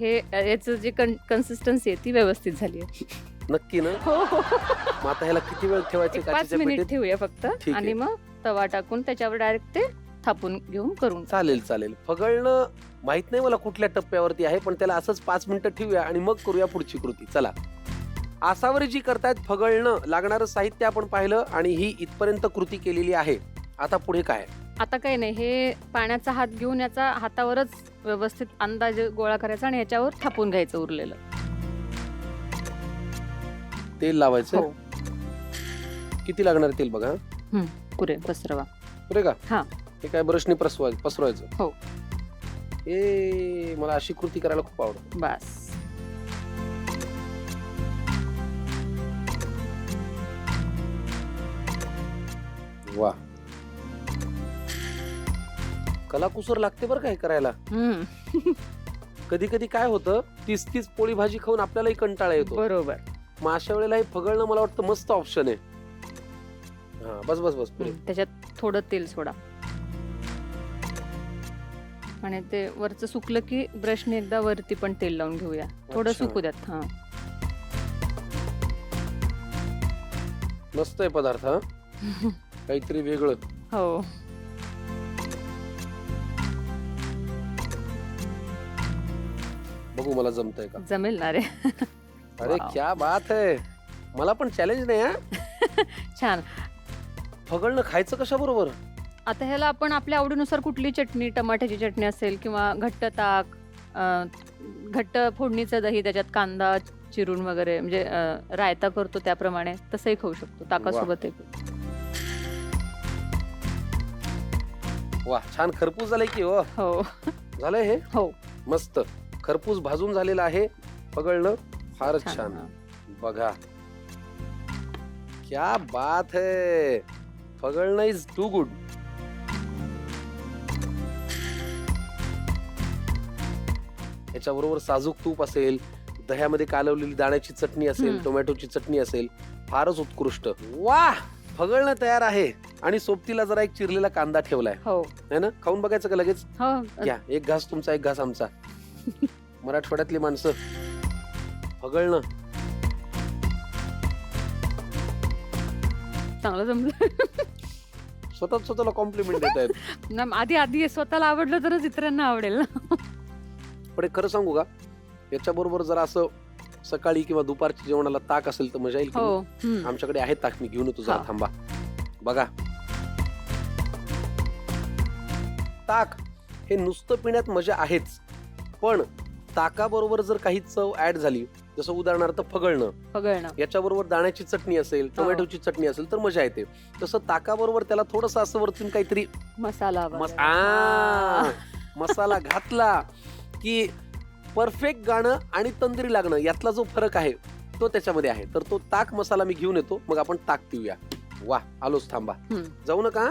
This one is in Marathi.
हे याचं जे कन्सिस्टन्सी आहे ती व्यवस्थित झाली आहे. नक्की ना? हो हो. मग आता ह्याला किती वेळ ठेवायचे 5 काचेच्या मिनिट पेटीत? ठेवूया फक्त ठीक आहे. आणि मग तवा टाकून त्याच्यावर डायरेक्ट ते थापून घेऊन करून टाकू. चालेल चालेल. फगळणं माहित नाही मला कुठल्या टप्प्यावरती आहे, पण त्याला असंच 5 मिनिटं ठेवूया आणि मग करूया पुढची कृती. चला. आसावरी जी करतायत फगळणं, लागणारं साहित्य आपण पाहिलं आणि ही इथपर्यंत कृती केलेली आहे. आता पुढे काय? आता काही नाही, हे पाण्याचा हात घेऊन याचा हातावरच व्यवस्थित अंदाजे गोळा करायचा आणि याच्यावर थापून घ्यायचं उरलेलं. तेल लावायचं. हो. किती लागणार तेल बघा. पुरे पसरवा. पुरे का? हा. हे काय ब्रशने पसरवायचं? हो. मला अशी कृती करायला खूप आवडतं. बस. वा, कलाकुसर लागते बरं काय करायला. कधी कधी काय होतं, 30 पोळी भाजी खाऊन आपल्यालाही कंटाळा येतो. बरोबर. मग अशा वेळेला हे फगळणं मला वाटतं मस्त ऑप्शन आहे. हा, बस बस बस पुरे. त्याच्यात थोडं तेल सोडा आणि ते वरचं सुकलं की ब्रशने एकदा वरती पण तेल लावून घेऊया. थोडं अच्छा. सुकू द्यात. हा. मस्त आहे पदार्थ. हा, काहीतरी वेगळं. हो. बघू मला जमतंय का. जमेल ना रे. अरे वाव. क्या बात है. मला पण चॅलेंज नाही. हा, छान. फगळणं खायचं कशा बरोबर? आता ह्याला आपण आपल्या आवडीनुसार कुठली चटणी, टमाट्याची चटणी असेल किंवा घट्ट ताक, घट्ट फोडणीचं दही, त्याच्यात कांदा चिरून वगैरे, म्हणजे रायता करतो त्याप्रमाणे तसंही खाऊ शकतो ताकासोबत. वा, छान खरपूस झालंय की. हो, हो झालंय हे. हो. मस्त खरपूस भाजून झालेलं आहे फगळणं. फारच छान. हा. बघा, क्या बात है. फगळणं इज टू गुड. याच्याबरोबर साजूक तूप असेल, दह्यामध्ये कालवलेली दाण्याची चटणी असेल, टोमॅटोची चटणी असेल, फारच उत्कृष्ट. वा, फगळणं तयार आहे. आणि सोबतीला जरा एक चिरलेला कांदा ठेवलाय. हो. है ना? खाऊन बघायचं का लगेच? हो. घ्या, एक घास तुमचा, एक घास आमचा. मराठवाड्यातली माणसं फगळणं. चांगलं जमलं. स्वतःला कॉम्प्लिमेंट देत आहेत. ना, आधी स्वतःला आवडलं तरच इतरांना आवडेल ना. पण एक खरं सांगू का, याच्याबरोबर जरा असं सकाळी किंवा दुपारच्या जेवणाला ताक असेल तर मजा येईल की हो. नाही? आमच्याकडे आहे ताक, मी घेऊन येतो. जरा हा. थांबा. बघा, ताक हे नुसतं पिण्यात मजा आहेच, पण ताकाबरोबर जर काही चव ऍड झाली, जसं उदाहरणार्थ फगळणं, याच्याबरोबर दाण्याची चटणी असेल, टोमॅटोची चटणी असेल तर मजा येते. तसं ताकाबरोबर त्याला थोडस असं वरतून काहीतरी मसाला मसाला घातला की परफेक्ट गाणं आणि तंद्री लागणं यातला जो फरक आहे तो त्याच्यामध्ये आहे. तर तो ताक मसाला मी घेऊन येतो, मग आपण ताक पिऊया. वा, आलोच. थांबा, जाऊ नका.